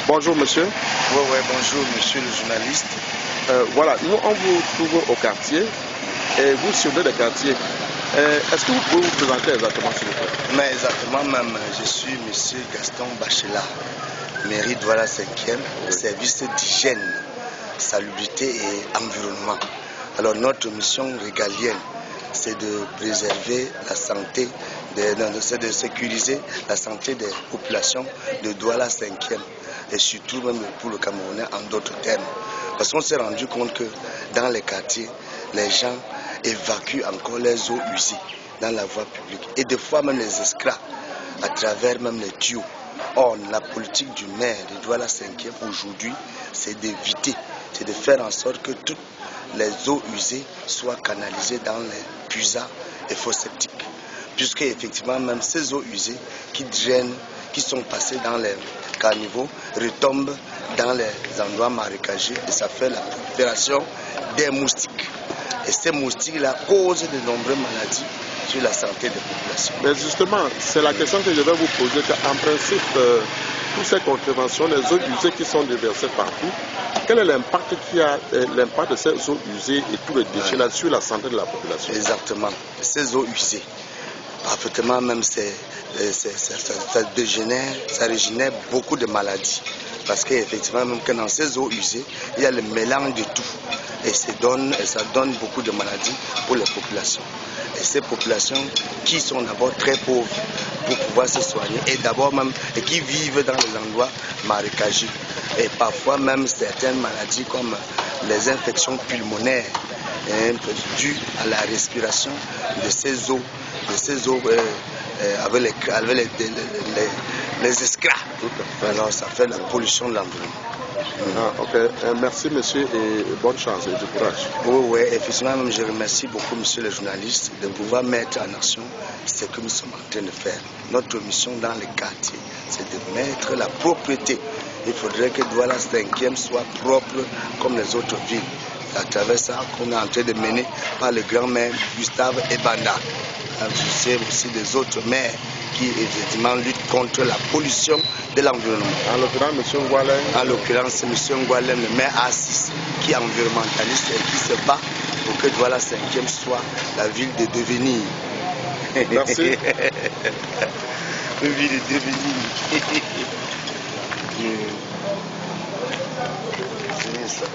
Bonjour monsieur. Oui, bonjour monsieur le journaliste. Voilà, nous on vous trouve au quartier et vous surveillez le quartier. Est-ce que vous pouvez vous présenter exactement s'il vous plaît? Mais exactement même, je suis monsieur Gaston Bachela, mairie Douala 5e, service d'hygiène, salubrité et environnement. Alors notre mission régalienne, c'est de préserver la santé, c'est de sécuriser la santé des populations de Douala 5e et surtout même pour le Camerounais en d'autres termes. Parce qu'on s'est rendu compte que dans les quartiers, les gens évacuent encore les eaux usées dans la voie publique et des fois même les escrocs à travers même les tuyaux. Or, la politique du maire de Douala 5e aujourd'hui, c'est d'éviter, c'est de faire en sorte que toutes les eaux usées soient canalisées dans les puisards et fosses septiques. Puisque effectivement même ces eaux usées qui drainent, qui sont passées dans les caniveaux, retombent dans les endroits marécageux et ça fait la prolifération des moustiques. Et ces moustiques-là causent de nombreuses maladies sur la santé des populations. Mais justement, c'est la question que je vais vous poser, qu'en principe, toutes ces contraventions, les eaux usées qui sont déversées partout, quel est l'impact de ces eaux usées et tous les déchets là sur la santé de la population? Exactement. Ces eaux usées, parfaitement même, ça régénère beaucoup de maladies. Parce qu'effectivement, même que dans ces eaux usées, il y a le mélange de tout. Et ça donne beaucoup de maladies pour les populations. Et ces populations qui sont d'abord très pauvres pour pouvoir se soigner et qui vivent dans les endroits marécageux. Et parfois même certaines maladies comme les infections pulmonaires dues à la respiration de ces eaux, avec les escrocs. Alors ça fait la pollution de l'environnement. Merci monsieur et bonne chance et du courage. Oui, effectivement, même je remercie beaucoup monsieur le journaliste de pouvoir mettre en action ce que nous sommes en train de faire. Notre mission dans les quartiers, c'est de mettre la propreté. Il faudrait que Douala 5e soit propre comme les autres villes. À travers ça qu'on est en train de mener par le grand maire Gustave Ebanda. Je sais aussi des autres maires qui effectivement luttent contre la pollution de l'environnement. En l'occurrence, M. Ngwalem. En l'occurrence, c'est M. Ngwalem, le maire A6, qui est environnementaliste et qui se bat pour que Douala 5e soit la ville de devenir. Merci. Une ville de devenir. C'est ça.